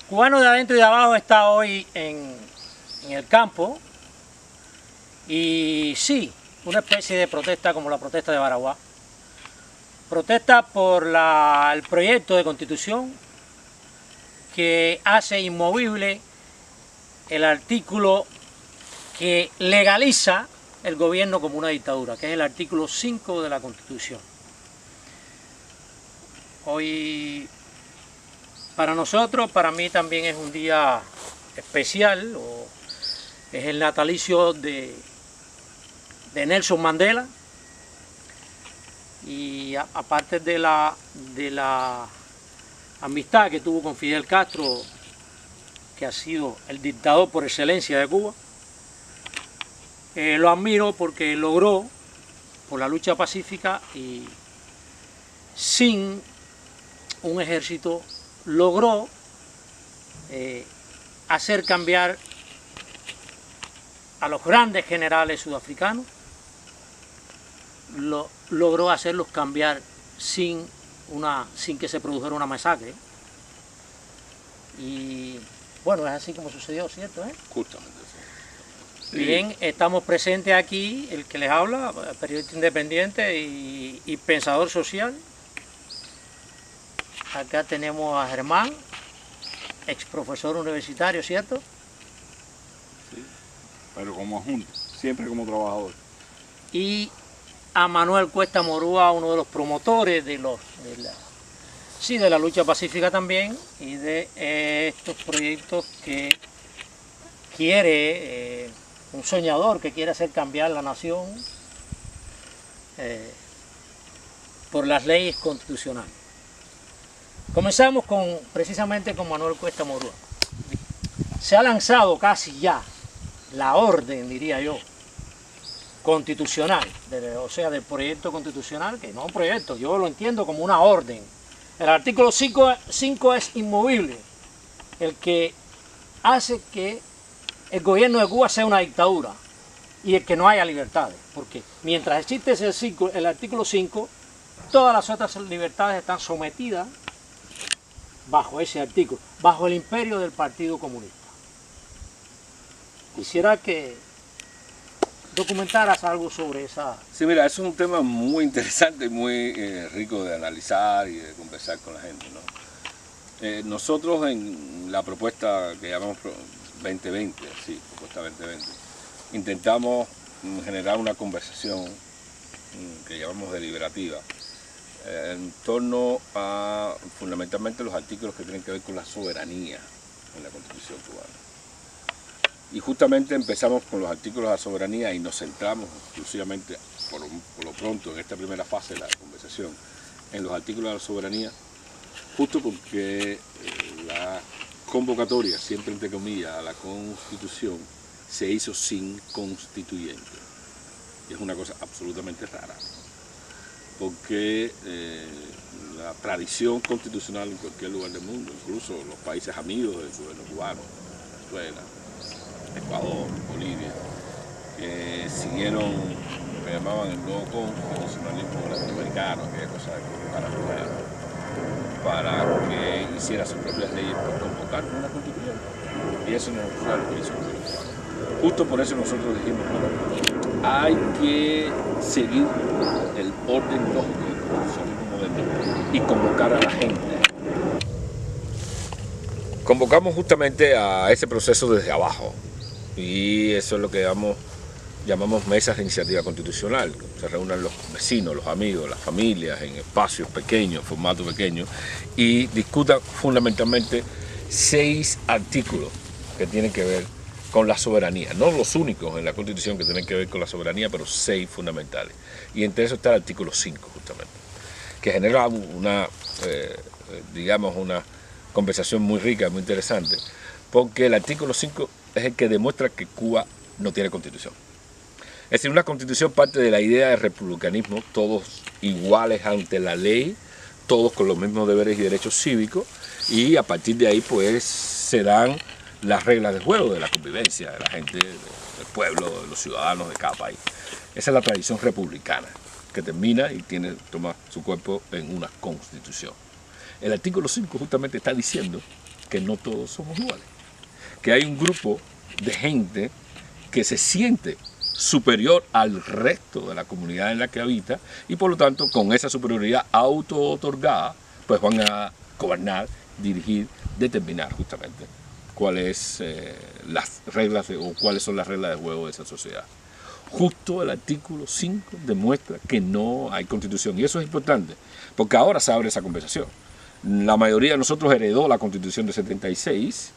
Cubano de Adentro y de Abajo está hoy en el campo y sí, una especie de protesta como la protesta de Baraguá. Protesta por el proyecto de constitución que hace inmovible el artículo que legaliza el gobierno como una dictadura, que es el artículo 5 de la Constitución. Hoy, para nosotros, para mí también es un día especial, es el natalicio de Nelson Mandela, y aparte de la amistad que tuvo con Fidel Castro, que ha sido el dictador por excelencia de Cuba, lo admiro porque logró, por la lucha pacífica y sin un ejército, logró hacer cambiar a los grandes generales sudafricanos, logró hacerlos cambiar sin que se produjera una masacre. Y bueno, es así como sucedió, ¿cierto? Justamente. Sí. Bien, estamos presentes aquí, el que les habla, periodista independiente y pensador social. Acá tenemos a Germán, ex profesor universitario, ¿cierto? Sí, pero como adjunto, siempre como trabajador. Y a Manuel Cuesta Morúa, uno de los promotores de la lucha pacífica también, y de estos proyectos que quiere, un soñador que quiere hacer cambiar la nación por las leyes constitucionales. Comenzamos precisamente con Manuel Cuesta Morúa. Se ha lanzado casi ya la orden, diría yo, constitucional, o sea, del proyecto constitucional, que no es un proyecto, yo lo entiendo como una orden. El artículo 5 es inmovible, el que hace que el gobierno de Cuba sea una dictadura y el que no haya libertades, porque mientras existe el artículo 5, todas las otras libertades están sometidas bajo ese artículo, bajo el imperio del Partido Comunista. Quisiera que documentaras algo sobre esa... Sí, mira, eso es un tema muy interesante y muy rico de analizar y de conversar con la gente, ¿no? Nosotros en la propuesta que llamamos 2020, sí, propuesta 2020, intentamos generar una conversación que llamamos deliberativa en torno a fundamentalmente los artículos que tienen que ver con la soberanía en la Constitución cubana. Y justamente empezamos con los artículos de la soberanía y nos centramos exclusivamente, por lo pronto, en esta primera fase de la conversación, en los artículos de la soberanía, justo porque la convocatoria, siempre entre comillas, a la Constitución se hizo sin constituyente. Y es una cosa absolutamente rara, porque la tradición constitucional en cualquier lugar del mundo, incluso los países amigos del gobierno cubano, Venezuela, Ecuador, Bolivia, que siguieron lo que llamaban el nuevo constitucionalismo latinoamericano, aquella cosa de convocar al gobierno, para que hiciera sus propias leyes por convocar una constitución. Y eso no fue lo que hizo el gobierno cubano. Justo por eso nosotros dijimos, bueno, hay que seguir el orden lógico del constitucionalismo moderno y convocar a la gente. Convocamos justamente a ese proceso desde abajo. Y eso es lo que llamamos mesas de iniciativa constitucional. Se reúnen los vecinos, los amigos, las familias en espacios pequeños, formato pequeño, y discutan fundamentalmente 6 artículos que tienen que ver con la soberanía. No los únicos en la Constitución que tienen que ver con la soberanía, pero 6 fundamentales. Y entre eso está el artículo 5 justamente, que genera una conversación muy rica, muy interesante, porque el artículo 5 es el que demuestra que Cuba no tiene constitución. Es decir, una constitución parte de la idea del republicanismo, todos iguales ante la ley, todos con los mismos deberes y derechos cívicos, y a partir de ahí pues se dan las reglas de juego de la convivencia de la gente, del pueblo, de los ciudadanos de cada país. Esa es la tradición republicana, que termina y toma su cuerpo en una constitución. El artículo 5 justamente está diciendo que no todos somos iguales, que hay un grupo de gente que se siente superior al resto de la comunidad en la que habita y por lo tanto con esa superioridad auto-otorgada pues van a gobernar, dirigir, determinar justamente cuáles las reglas o cuáles son las reglas de juego de esa sociedad. Justo el artículo 5 demuestra que no hay constitución y eso es importante porque ahora se abre esa conversación. La mayoría de nosotros heredó la constitución de 76,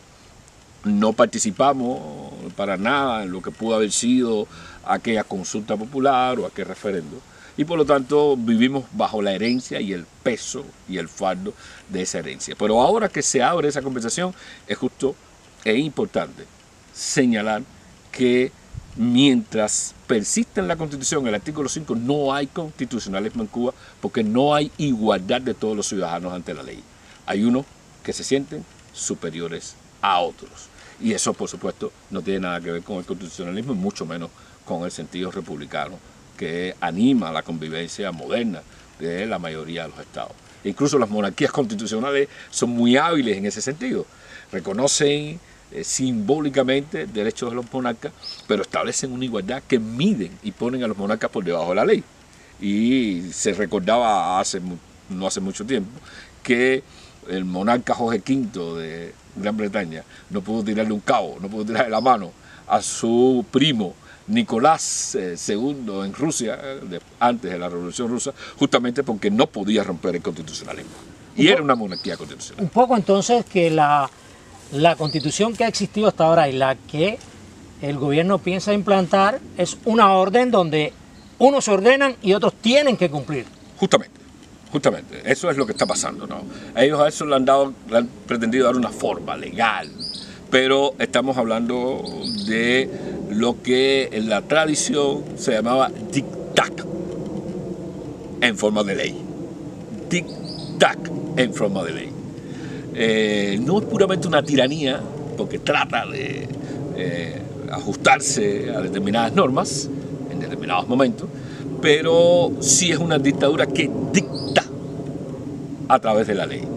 no participamos para nada en lo que pudo haber sido aquella consulta popular o aquel referendo y por lo tanto vivimos bajo la herencia y el peso y el fardo de esa herencia. Pero ahora que se abre esa conversación es justo e importante señalar que mientras persista en la Constitución el artículo 5 no hay constitucionalismo en Cuba porque no hay igualdad de todos los ciudadanos ante la ley. Hay unos que se sienten superiores a otros. Y eso, por supuesto, no tiene nada que ver con el constitucionalismo y mucho menos con el sentido republicano que anima la convivencia moderna de la mayoría de los estados. Incluso las monarquías constitucionales son muy hábiles en ese sentido. Reconocen simbólicamente derechos de los monarcas, pero establecen una igualdad que miden y ponen a los monarcas por debajo de la ley. Y se recordaba no hace mucho tiempo que el monarca Jorge V de Gran Bretaña no pudo tirarle un cabo, no pudo tirarle la mano a su primo Nicolás II en Rusia, antes de la Revolución Rusa, justamente porque no podía romper el constitucionalismo. Y era una monarquía constitucional. Un poco entonces que la constitución que ha existido hasta ahora y la que el gobierno piensa implantar es una orden donde unos ordenan y otros tienen que cumplir. Justamente, eso es lo que está pasando, ¿no? Ellos a eso le han pretendido dar una forma legal, pero estamos hablando de lo que en la tradición se llamaba diktat en forma de ley. Diktat en forma de ley. No es puramente una tiranía, porque trata de ajustarse a determinadas normas en determinados momentos, pero sí es una dictadura que dicta a través de la ley.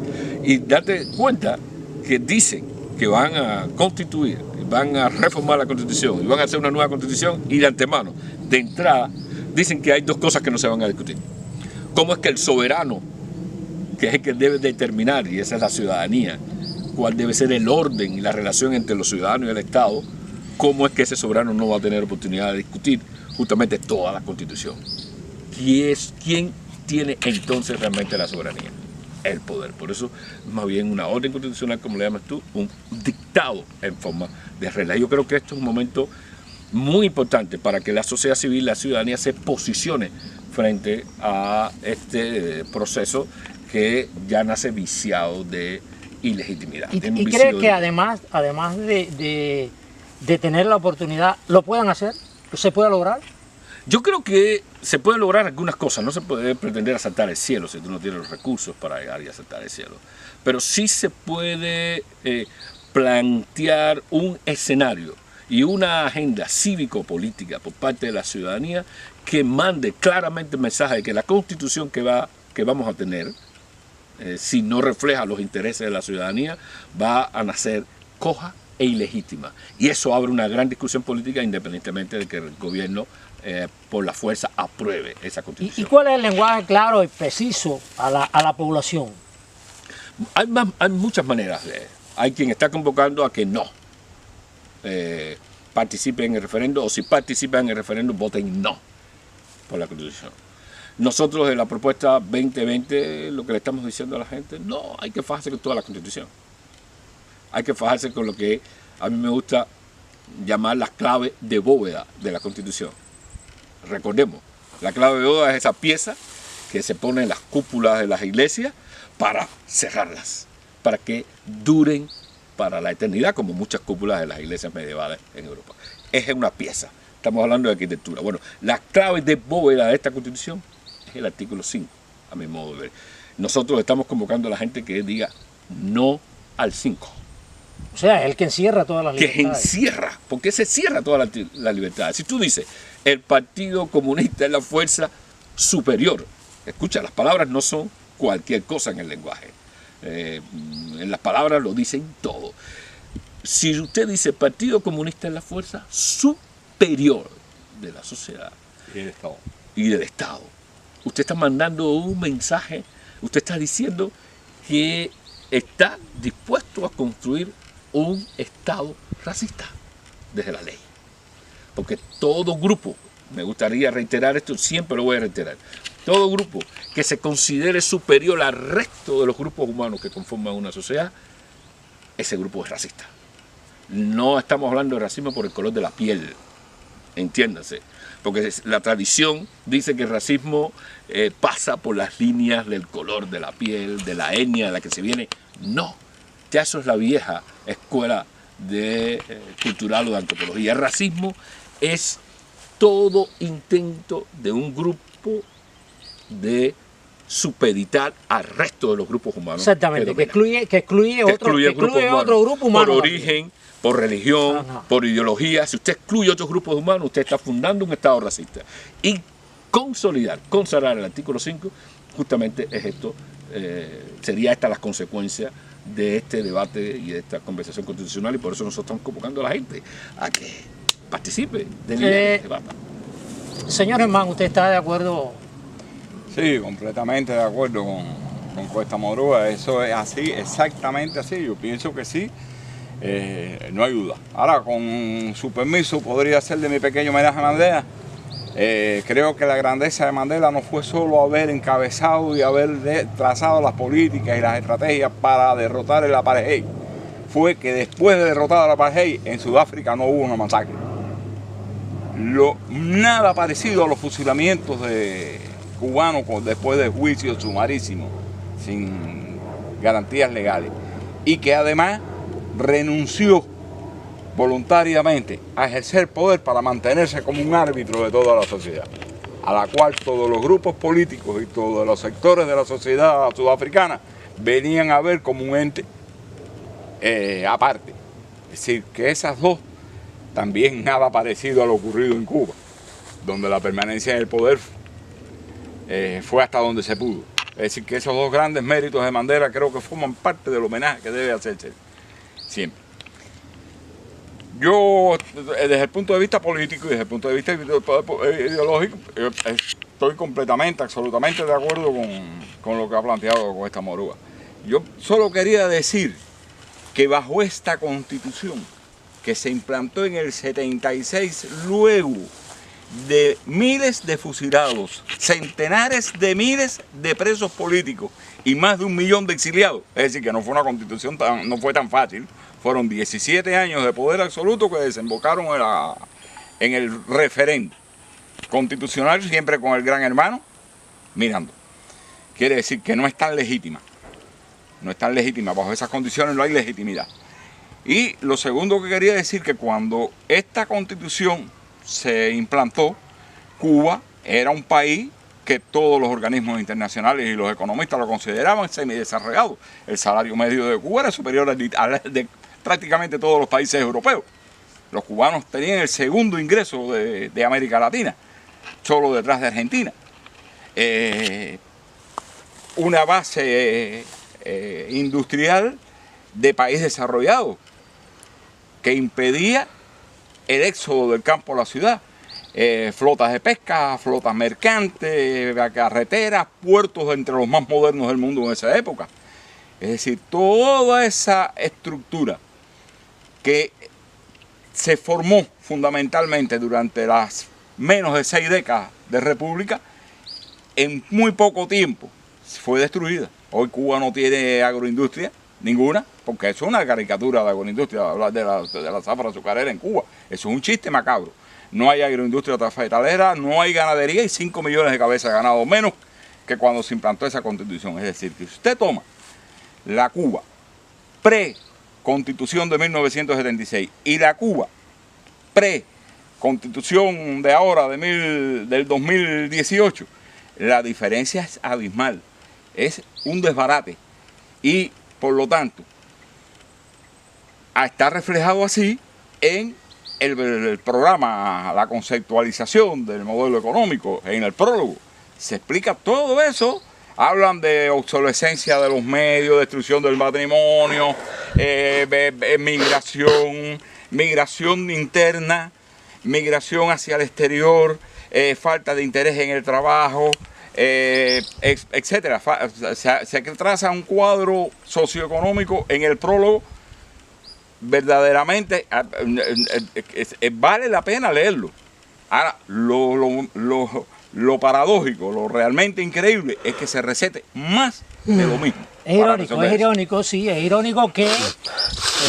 Y date cuenta que dicen que van a constituir, van a reformar la Constitución y van a hacer una nueva Constitución y de antemano, de entrada, dicen que hay dos cosas que no se van a discutir. ¿Cómo es que el soberano, que es el que debe determinar, y esa es la ciudadanía, cuál debe ser el orden y la relación entre los ciudadanos y el Estado, cómo es que ese soberano no va a tener oportunidad de discutir justamente toda la Constitución? ¿Quién tiene entonces realmente la soberanía? El poder. Por eso, más bien una orden constitucional, como le llamas tú, un dictado en forma de regla. Yo creo que esto es un momento muy importante para que la sociedad civil, la ciudadanía, se posicione frente a este proceso que ya nace viciado de ilegitimidad. ¿Y cree que además de tener la oportunidad, lo puedan hacer? ¿Se puede lograr? Yo creo que se pueden lograr algunas cosas. No se puede pretender asaltar el cielo si tú no tienes los recursos para llegar y asaltar el cielo. Pero sí se puede plantear un escenario y una agenda cívico-política por parte de la ciudadanía que mande claramente el mensaje de que la Constitución que vamos a tener, si no refleja los intereses de la ciudadanía, va a nacer coja e ilegítima. Y eso abre una gran discusión política independientemente de que el gobierno por la fuerza apruebe esa Constitución. ¿Y cuál es el lenguaje claro y preciso a la población? Hay muchas maneras. Hay quien está convocando a que no participen en el referendo, o si participan en el referendo, voten no por la Constitución. Nosotros en la propuesta 2020 lo que le estamos diciendo a la gente, no, hay que fajarse con toda la Constitución. Hay que fajarse con lo que a mí me gusta llamar las claves de bóveda de la Constitución. Recordemos, la clave de bóveda es esa pieza que se pone en las cúpulas de las iglesias para cerrarlas, para que duren para la eternidad, como muchas cúpulas de las iglesias medievales en Europa. Es una pieza. Estamos hablando de arquitectura. Bueno, la clave de bóveda de esta Constitución es el artículo 5, a mi modo de ver. Nosotros estamos convocando a la gente que diga no al 5. O sea, el que encierra todas las libertades. Que encierra, porque se cierra todas las libertades. Si tú dices, el Partido Comunista es la fuerza superior, escucha, las palabras no son cualquier cosa en el lenguaje. En las palabras lo dicen todo. Si usted dice Partido Comunista es la fuerza superior de la sociedad y del Estado, usted está mandando un mensaje, usted está diciendo que está dispuesto a construir un Estado racista desde la ley. Porque todo grupo, me gustaría reiterar esto, siempre lo voy a reiterar, todo grupo que se considere superior al resto de los grupos humanos que conforman una sociedad, ese grupo es racista. No estamos hablando de racismo por el color de la piel, entiéndase, porque la tradición dice que el racismo pasa por las líneas del color de la piel, de la etnia de la que se viene. No, ya eso es la vieja escuela cultural o de antropología. El racismo es todo intento de un grupo de supeditar al resto de los grupos humanos. Exactamente, que excluye otro grupo humano. Por origen, por religión, por ideología. Si usted excluye otros grupos humanos, usted está fundando un Estado racista. Y consagrar el artículo 5, justamente es esto, sería estas las consecuencias de este debate y de esta conversación constitucional, y por eso nosotros estamos convocando a la gente a que participe del debate. Señor Germán, ¿usted está de acuerdo? Sí, completamente de acuerdo con Cuesta Morúa. Eso es así, exactamente así. Yo pienso que sí, no hay duda. Ahora, con su permiso, podría hacer de mi pequeño homenaje a Mandela. Creo que la grandeza de Mandela no fue solo haber encabezado y haber trazado las políticas y las estrategias para derrotar el apartheid. Fue que después de derrotar el apartheid, en Sudáfrica no hubo una masacre. Nada parecido a los fusilamientos cubanos después de juicios sumarísimos, sin garantías legales. Y que además renunció voluntariamente a ejercer poder para mantenerse como un árbitro de toda la sociedad, a la cual todos los grupos políticos y todos los sectores de la sociedad sudafricana venían a ver como un ente aparte. Es decir, que esas dos también nada parecido a lo ocurrido en Cuba, donde la permanencia en el poder fue hasta donde se pudo. Es decir, que esos dos grandes méritos de Mandela creo que forman parte del homenaje que debe hacerse siempre. Yo, desde el punto de vista político y desde el punto de vista ideológico, estoy completamente, absolutamente de acuerdo con lo que ha planteado Cuesta Morúa. Yo solo quería decir que bajo esta Constitución, que se implantó en el 76, luego de miles de fusilados, centenares de miles de presos políticos y más de 1 millón de exiliados, es decir, que no fue una Constitución no fue tan fácil. Fueron 17 años de poder absoluto que desembocaron en el referendo constitucional, siempre con el gran hermano mirando. Quiere decir que no es tan legítima. No es tan legítima. Bajo esas condiciones no hay legitimidad. Y lo segundo que quería decir, que cuando esta Constitución se implantó, Cuba era un país que todos los organismos internacionales y los economistas lo consideraban semidesarrollado. El salario medio de Cuba era superior al de prácticamente todos los países europeos. Los cubanos tenían el segundo ingreso de América Latina, solo detrás de Argentina. Una base industrial de país desarrollado que impedía el éxodo del campo a la ciudad. Flotas de pesca, flotas mercantes, carreteras, puertos entre los más modernos del mundo en esa época. Es decir, toda esa estructura que se formó fundamentalmente durante las menos de 6 décadas de república, en muy poco tiempo fue destruida. Hoy Cuba no tiene agroindustria ninguna, porque eso es una caricatura de agroindustria, hablar de la zafra azucarera en Cuba. Eso es un chiste macabro. No hay agroindustria cafetalera, no hay ganadería y 5 millones de cabezas de ganado menos que cuando se implantó esa Constitución. Es decir, que si usted toma la Cuba pre-Constitución de 1976 y la Cuba pre-Constitución de ahora, del 2018, la diferencia es abismal, es un desbarate. Y por lo tanto, está reflejado así en el programa, la conceptualización del modelo económico, en el prólogo. Se explica todo eso Hablan de obsolescencia de los medios, destrucción del matrimonio, migración interna, migración hacia el exterior, falta de interés en el trabajo, etcétera. Se traza un cuadro socioeconómico en el prólogo. Verdaderamente vale la pena leerlo. Ahora, lo paradójico, lo realmente increíble es que se recete más de lo mismo. Es irónico, sí, es irónico que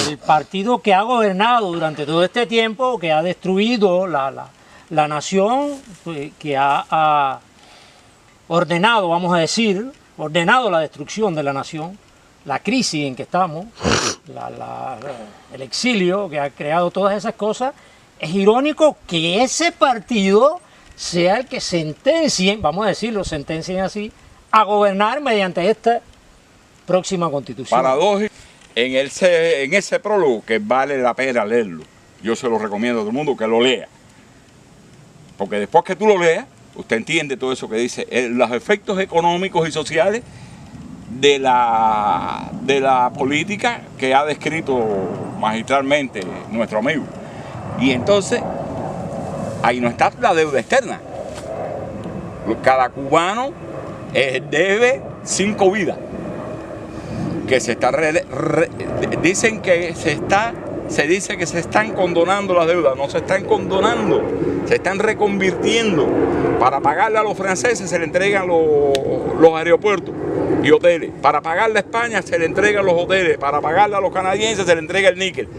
el partido que ha gobernado durante todo este tiempo, que ha destruido la nación, que ha ordenado, vamos a decir, ordenado la destrucción de la nación, la crisis en que estamos, el exilio que ha creado todas esas cosas, es irónico que ese partido sea el que sentencien, vamos a decirlo, sentencien así, a gobernar mediante esta próxima constitución. Paradójico, en ese prólogo, que vale la pena leerlo, yo se lo recomiendo a todo el mundo que lo lea, porque después que tú lo leas, usted entiende todo eso que dice, los efectos económicos y sociales de la política que ha descrito magistralmente nuestro amigo. Y entonces, ahí no está la deuda externa. Cada cubano debe 5 vidas. Que se está dicen que se dice que se están condonando las deudas. No se están condonando, se están reconvirtiendo. Para pagarle a los franceses se le entregan los aeropuertos y hoteles. Para pagarle a España se le entregan los hoteles. Para pagarle a los canadienses se le entrega el níquel.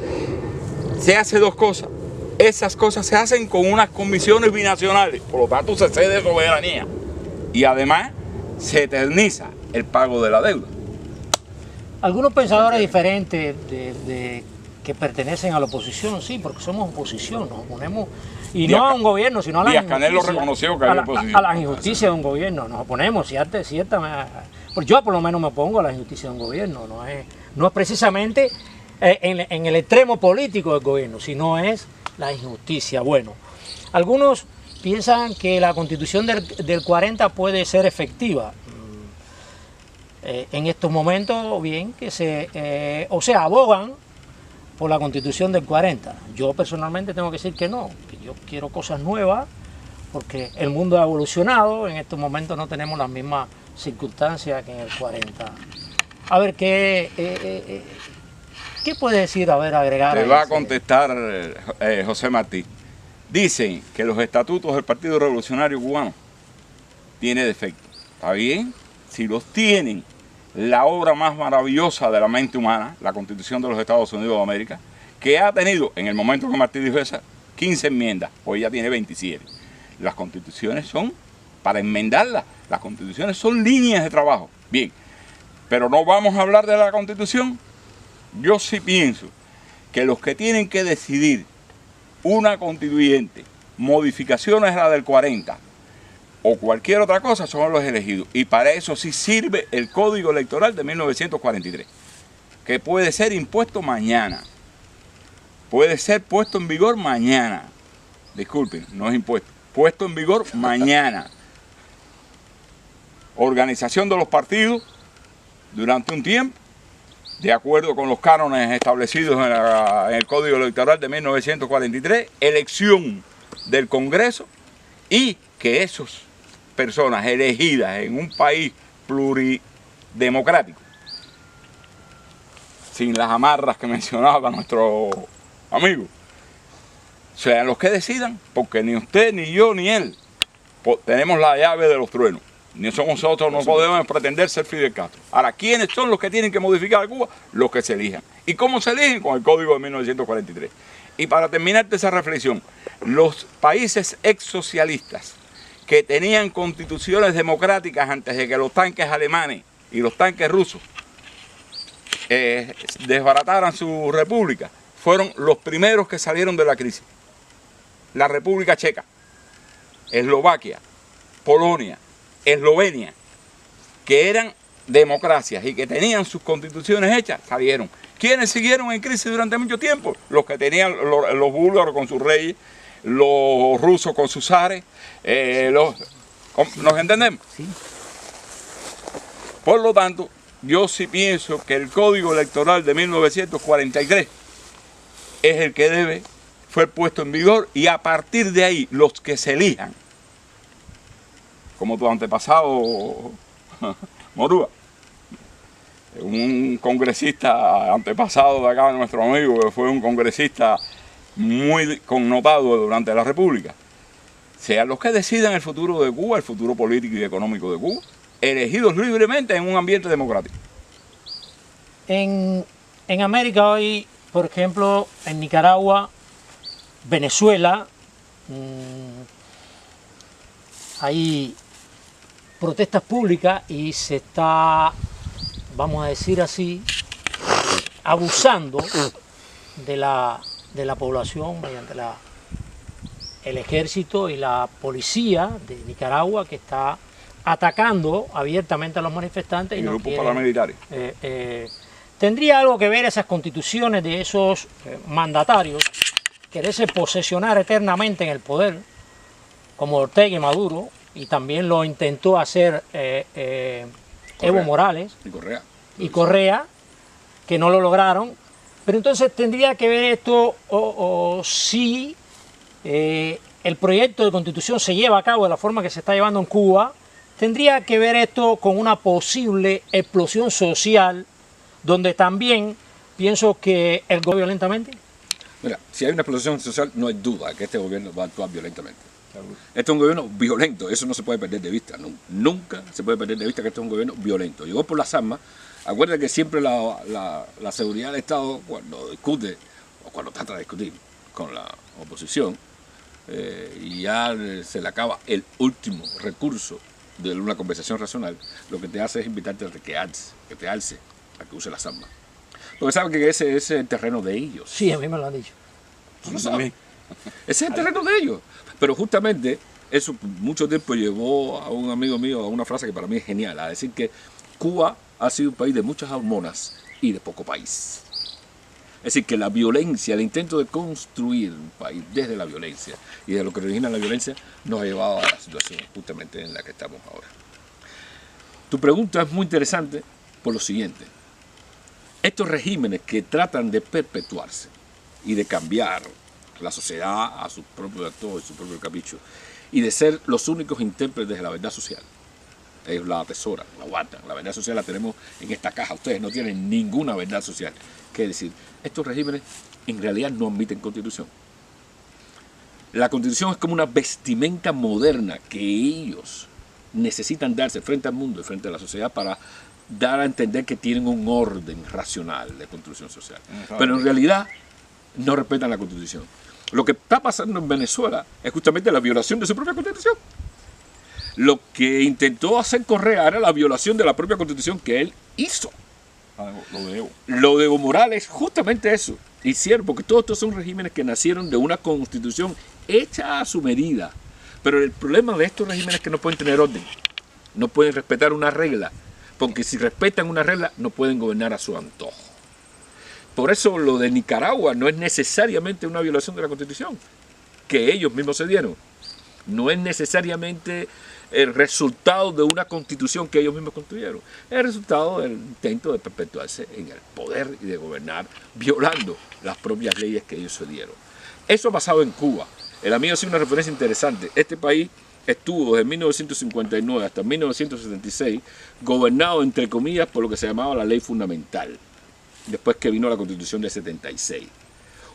Se hace 2 cosas. Esas cosas se hacen con unas comisiones binacionales, por lo tanto se cede soberanía y además se eterniza el pago de la deuda. Algunos pensadores diferentes que pertenecen a la oposición, sí, porque somos oposición, nos oponemos, y no a un gobierno, sino a la Díaz-Canel lo reconoció que hay oposición. A las injusticias de un gobierno, nos oponemos, yo por lo menos me opongo a la injusticia de un gobierno, no es precisamente en el extremo político del gobierno, sino es la injusticia. Bueno, algunos piensan que la Constitución del 40 puede ser efectiva. En estos momentos, bien, abogan por la Constitución del 40. Yo personalmente tengo que decir que no, que yo quiero cosas nuevas, porque el mundo ha evolucionado, en estos momentos no tenemos las mismas circunstancias que en el 40. A ver, ¿qué puede decir, agregar? Le va a contestar José Martí. Dicen que los estatutos del Partido Revolucionario Cubano tienen defectos. ¿Está bien? Si los tienen, la obra más maravillosa de la mente humana, la Constitución de los Estados Unidos de América, que ha tenido, en el momento que Martí dijo esa, 15 enmiendas, hoy ya tiene 27. Las constituciones son para enmendarlas, las constituciones son líneas de trabajo. Bien, pero no vamos a hablar de la Constitución. Yo sí pienso que los que tienen que decidir una constituyente, modificaciones a la del 40 o cualquier otra cosa son los elegidos. Y para eso sí sirve el Código Electoral de 1943, que puede ser impuesto mañana. Puede ser puesto en vigor mañana. Disculpen, no es impuesto. Puesto en vigor mañana. Organización de los partidos durante un tiempo, de acuerdo con los cánones establecidos en el Código Electoral de 1943, elección del Congreso y que esas personas elegidas en un país pluridemocrático, sin las amarras que mencionaba nuestro amigo, sean los que decidan, porque ni usted, ni yo, ni él tenemos la llave de los truenos. Ni somos nosotros, no podemos pretender ser Fidel Castro. Ahora, ¿quiénes son los que tienen que modificar a Cuba? Los que se elijan. ¿Y cómo se eligen? Con el Código de 1943. Y para terminar esa reflexión, los países exsocialistas que tenían constituciones democráticas antes de que los tanques alemanes y los tanques rusos desbarataran su república, fueron los primeros que salieron de la crisis. La República Checa, Eslovaquia, Polonia, Eslovenia, que eran democracias y que tenían sus constituciones hechas, salieron. ¿Quiénes siguieron en crisis durante mucho tiempo? Los que tenían los búlgaros con sus reyes, los rusos con sus zares, ¿nos entendemos? Sí. Por lo tanto, yo sí pienso que el Código Electoral de 1943 es el que fue puesto en vigor, y a partir de ahí los que se elijan, como tu antepasado Morúa, un congresista antepasado de acá, nuestro amigo, que fue un congresista muy connotado durante la República, sean los que decidan el futuro de Cuba, el futuro político y económico de Cuba, elegidos libremente en un ambiente democrático. En América hoy, por ejemplo, en Nicaragua, Venezuela, hay protestas públicas y se está, vamos a decir así, abusando de la población mediante el ejército y la policía de Nicaragua, que está atacando abiertamente a los manifestantes. Y no grupos paramilitares. ¿Tendría algo que ver esas constituciones de esos mandatarios, quererse posesionar eternamente en el poder, como Ortega y Maduro, y también lo intentó hacer Evo Morales y Correa, que no lo lograron? Pero entonces tendría que ver esto, si el proyecto de constitución se lleva a cabo de la forma que se está llevando en Cuba, tendría que ver esto con una posible explosión social, donde también pienso que el gobierno violentamente. Mira, si hay una explosión social, no hay duda que este gobierno va a actuar violentamente. Este es un gobierno violento, eso no se puede perder de vista, nunca se puede perder de vista que este es un gobierno violento. Llegó por las armas. Acuérdate que siempre la seguridad del Estado, cuando discute o cuando trata de discutir con la oposición, y ya se le acaba el último recurso de una conversación racional, lo que te hace es invitarte a que te alce, a que use las armas. Porque saben que ese es el terreno de ellos. Sí, a mí me lo han dicho. ¿Tú lo sabes? Ese es el terreno de ellos. Pero justamente eso mucho tiempo llevó a un amigo mío a una frase que para mí es genial, a decir que Cuba ha sido un país de muchas hormonas y de poco país. Es decir, que la violencia, el intento de construir un país desde la violencia y de lo que origina la violencia, nos ha llevado a la situación justamente en la que estamos ahora. Tu pregunta es muy interesante por lo siguiente. Estos regímenes que tratan de perpetuarse y de cambiar la sociedad a su propio acto y su propio capricho, y de ser los únicos intérpretes de la verdad social. Ellos la atesoran, la guardan. La verdad social la tenemos en esta caja. Ustedes no tienen ninguna verdad social. ¿Qué decir? Estos regímenes en realidad no admiten constitución. La constitución es como una vestimenta moderna que ellos necesitan darse frente al mundo y frente a la sociedad para dar a entender que tienen un orden racional de construcción social. Pero en realidad no respetan la constitución. Lo que está pasando en Venezuela es justamente la violación de su propia constitución. Lo que intentó hacer Correa era la violación de la propia constitución que él hizo. Lo de Evo Morales es justamente eso. Hicieron, porque todos estos son regímenes que nacieron de una constitución hecha a su medida. Pero el problema de estos regímenes es que no pueden tener orden. No pueden respetar una regla. Porque si respetan una regla, no pueden gobernar a su antojo. Por eso lo de Nicaragua no es necesariamente una violación de la Constitución, que ellos mismos se dieron. No es necesariamente el resultado de una Constitución que ellos mismos construyeron. Es el resultado del intento de perpetuarse en el poder y de gobernar, violando las propias leyes que ellos se dieron. Eso ha pasado en Cuba. El amigo hace una referencia interesante. Este país estuvo desde 1959 hasta 1976 gobernado, entre comillas, por lo que se llamaba la ley fundamental, después que vino la Constitución de 76.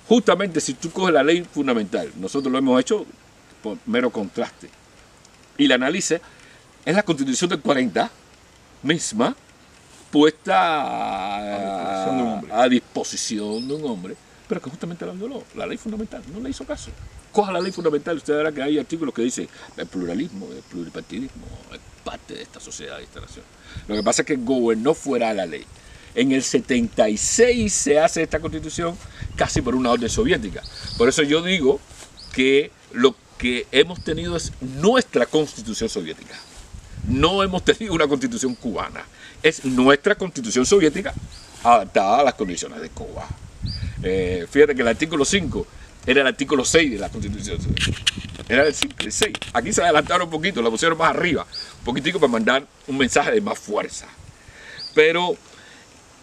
Justamente si tú coges la ley fundamental, nosotros lo hemos hecho por mero contraste, y la analices, es la Constitución del 40 misma puesta a disposición de un hombre, pero que justamente la violó. La ley fundamental no le hizo caso. Coja la ley fundamental, usted verá que hay artículos que dicen el pluralismo, el pluripartidismo es parte de esta sociedad y esta nación. Lo que pasa es que gobernó fuera de la ley. En el 76 se hace esta constitución casi por una orden soviética. Por eso yo digo que lo que hemos tenido es nuestra constitución soviética. No hemos tenido una constitución cubana. Es nuestra constitución soviética adaptada a las condiciones de Cuba. Fíjate que el artículo 5 era el artículo 6 de la Constitución. Era el 6. Aquí se adelantaron un poquito, la pusieron más arriba, un poquitico para mandar un mensaje de más fuerza. Pero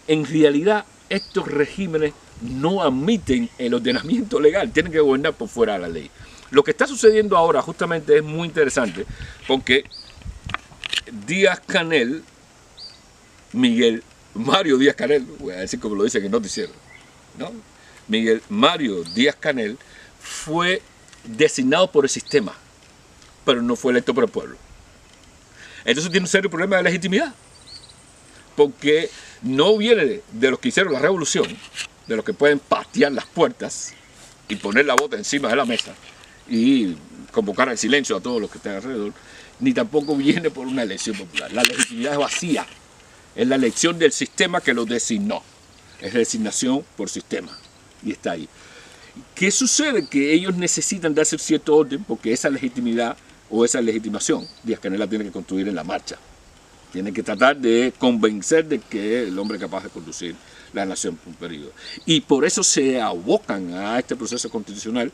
en realidad estos regímenes no admiten el ordenamiento legal, tienen que gobernar por fuera de la ley. Lo que está sucediendo ahora justamente es muy interesante porque Díaz-Canel, Mario Díaz-Canel, voy a decir como lo dice en el noticiero, ¿no? Mario Díaz-Canel fue designado por el sistema, pero no fue electo por el pueblo. Entonces tiene un serio problema de legitimidad, porque no viene de los que hicieron la revolución, de los que pueden patear las puertas y poner la bota encima de la mesa y convocar al silencio a todos los que están alrededor, ni tampoco viene por una elección popular. La legitimidad es vacía, es la elección del sistema que lo designó, es designación por sistema y está ahí. ¿Qué sucede? Que ellos necesitan darse cierto orden porque esa legitimidad o esa legitimación Díaz-Canel la tiene que construir en la marcha. Tiene que tratar de convencer de que el hombre es capaz de conducir la nación por un periodo. Y por eso se abocan a este proceso constitucional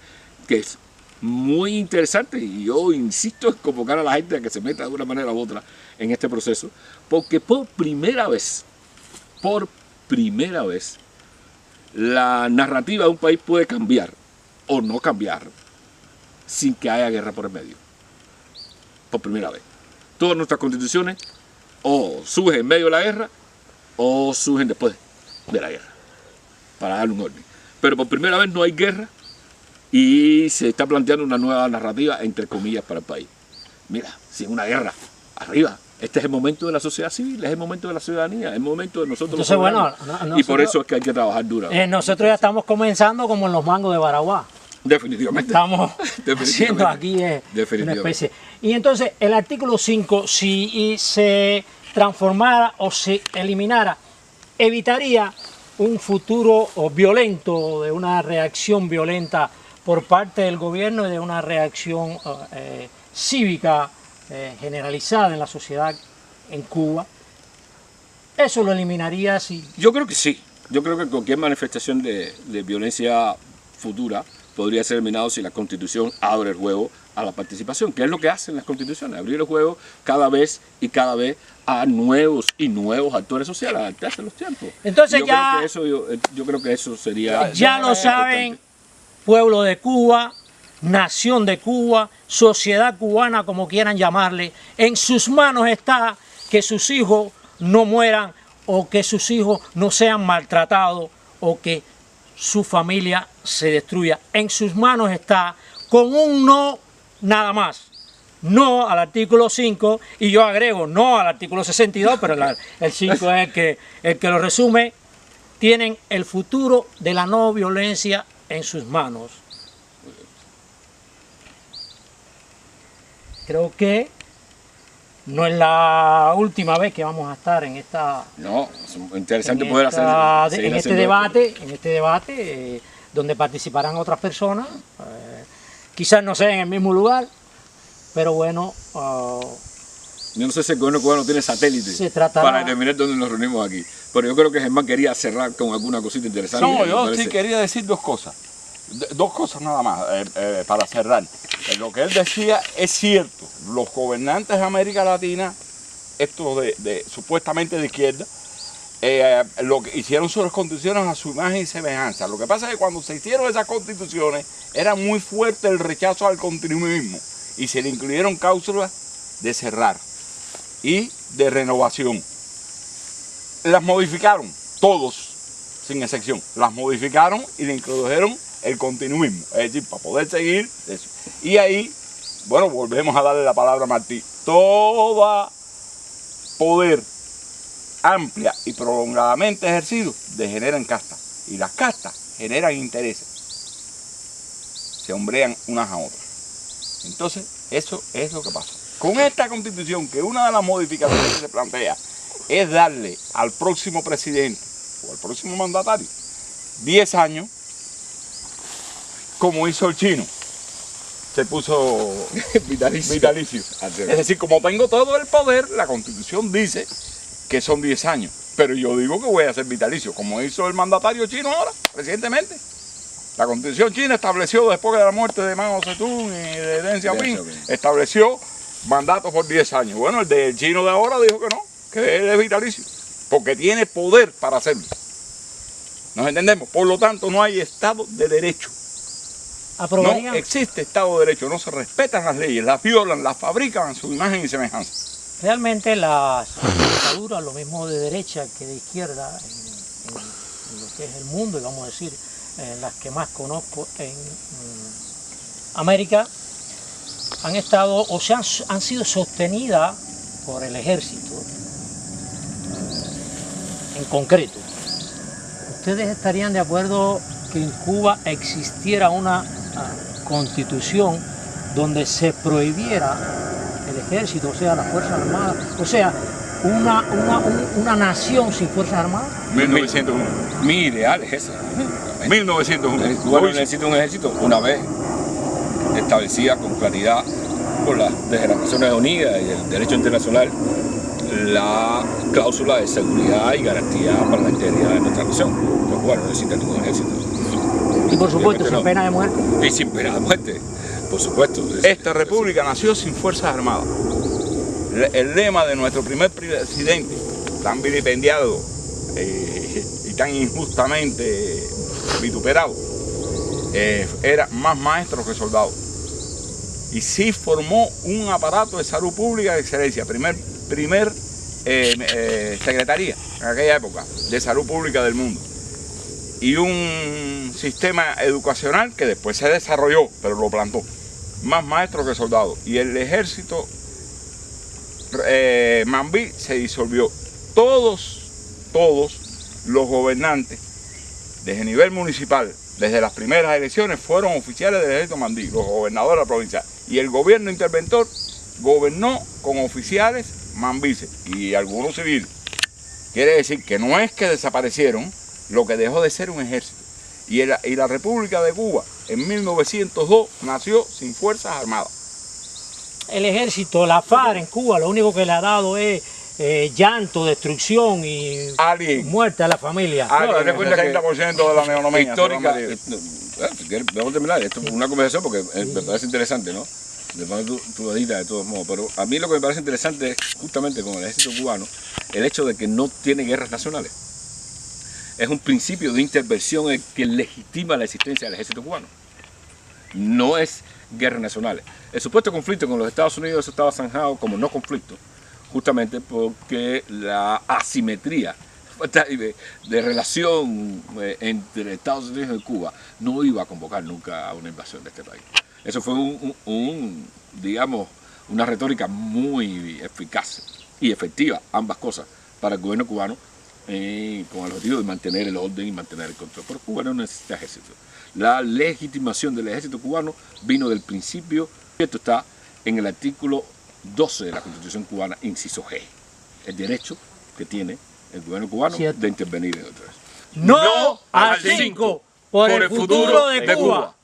que es muy interesante, y yo insisto en convocar a la gente a que se meta de una manera u otra en este proceso, porque por primera vez, la narrativa de un país puede cambiar o no cambiar sin que haya guerra por el medio. Por primera vez. Todas nuestras constituciones o surgen en medio de la guerra o surgen después de la guerra, para darle un orden. Pero por primera vez no hay guerra y se está planteando una nueva narrativa, entre comillas, para el país. Mira, sin una guerra, arriba. Este es el momento de la sociedad civil, es el momento de la ciudadanía, es el momento de nosotros. Entonces, bueno, y por eso es que hay que trabajar duro. Nosotros ya estamos comenzando como en los mangos de Baraguá. Definitivamente. Estamos haciendo aquí una especie. Y entonces, el artículo 5, si se transformara o se eliminara, evitaría un futuro violento, de una reacción violenta por parte del gobierno y de una reacción cívica generalizada en la sociedad en Cuba. ¿Eso lo eliminaría si...? Yo creo que sí. Yo creo que cualquier manifestación de violencia futura podría ser eliminado si la Constitución abre el juego a la participación, que es lo que hacen las constituciones, abrir el juego cada vez a nuevos y nuevos actores sociales, adaptarse a los tiempos. Entonces yo creo que eso sería... Ya lo saben, pueblo de Cuba, nación de Cuba, sociedad cubana, como quieran llamarle, en sus manos está que sus hijos no mueran o que sus hijos no sean maltratados o que su familia se destruya. En sus manos está, con un no nada más. No al artículo 5 y yo agrego no al artículo 62, pero el 5 es el que lo resume. Tienen el futuro de la no violencia en sus manos. Creo que no es la última vez que vamos a estar en esta... No, es interesante poder hacer... En este debate, donde participarán otras personas, quizás no sea en el mismo lugar, pero bueno... yo no sé si el gobierno cubano tiene satélite para determinar dónde nos reunimos aquí, pero yo creo que Germán quería cerrar con alguna cosita interesante. No, yo sí quería decir dos cosas nada más para cerrar. Lo que él decía es cierto, los gobernantes de América Latina, estos supuestamente de izquierda, lo que hicieron sus constituciones a su imagen y semejanza. Lo que pasa es que cuando se hicieron esas constituciones era muy fuerte el rechazo al continuismo y se le incluyeron cláusulas de cerrar y de renovación. Las modificaron, todos, sin excepción, las modificaron y le introdujeron el continuismo, es decir, para poder seguir eso. Y ahí, bueno, volvemos a darle la palabra a Martí. Todo poder amplia y prolongadamente ejercido degenera en castas. Y las castas generan intereses. Se hombrean unas a otras. Entonces, eso es lo que pasa. Con esta constitución, que una de las modificaciones que se plantea es darle al próximo presidente o al próximo mandatario 10 años, como hizo el chino, se puso vitalicio. Es decir, como tengo todo el poder, la Constitución dice que son 10 años, pero yo digo que voy a ser vitalicio, como hizo el mandatario chino ahora, recientemente. La Constitución china estableció, después de la muerte de Mao Zedong y de Deng Xiaoping, estableció mandatos por 10 años. Bueno, el del chino de ahora dijo que no, que él es vitalicio. porque tiene poder para hacerlo. ¿Nos entendemos? Por lo tanto, no hay Estado de Derecho. ¿Aprobarían? No existe Estado de Derecho, no se respetan las leyes, las violan, las fabrican a su imagen y semejanza. Realmente las dictaduras, lo mismo de derecha que de izquierda, en lo que es el mundo, y vamos a decir, en las que más conozco en América, han estado o han sido sostenidas por el ejército en concreto. ¿Ustedes estarían de acuerdo que en Cuba existiera una constitución donde se prohibiera el ejército, o sea, las Fuerzas Armadas, o sea, una nación sin Fuerzas Armadas? 1901. Mi ideal es ese. 1901. Cuba necesita un ejército una vez establecida con claridad por desde las Naciones Unidas y el derecho internacional la cláusula de seguridad y garantía para la integridad de nuestra nación. Los cubanos no necesitan ningún ejército. Y por supuesto, sin pena de muerte. Y sin pena de muerte, por supuesto. Esta república nació sin Fuerzas Armadas. El lema de nuestro primer presidente, tan vilipendiado y tan injustamente vituperado, era más maestro que soldado. Y sí formó un aparato de salud pública de excelencia, primer secretaría en aquella época de salud pública del mundo. Y un sistema educacional que después se desarrolló, pero lo plantó, más maestro que soldado. Y el ejército Mambí se disolvió. Todos los gobernantes, desde nivel municipal, desde las primeras elecciones, fueron oficiales del ejército Mambí, los gobernadores de la provincia. Y el gobierno interventor gobernó con oficiales mambises y algunos civiles. Quiere decir que no es que desaparecieron, lo que dejó de ser un ejército. Y la República de Cuba en 1902 nació sin Fuerzas Armadas. El ejército, la FARC en Cuba, lo único que le ha dado es llanto, destrucción y muerte a la familia. El 60% de la neonomía. Histórica. Vamos a terminar. Esto es una conversación porque me parece interesante, ¿no? Después tú editas de todos modos. Pero a mí lo que me parece interesante es justamente con el ejército cubano el hecho de que no tiene guerras nacionales. Es un principio de intervención que legitima la existencia del ejército cubano. No es guerras nacionales. El supuesto conflicto con los Estados Unidos estaba zanjado como no conflicto, justamente porque la asimetría de relación entre Estados Unidos y Cuba no iba a convocar nunca a una invasión de este país. Eso fue digamos, una retórica muy eficaz y efectiva, ambas cosas, para el gobierno cubano, con el objetivo de mantener el orden y mantener el control. Pero Cuba no necesita ejército. La legitimación del ejército cubano vino del principio, esto está en el artículo 12 de la Constitución cubana, inciso G, el derecho que tiene el gobierno cubano de intervenir en otras. No al 5 por el futuro de Cuba.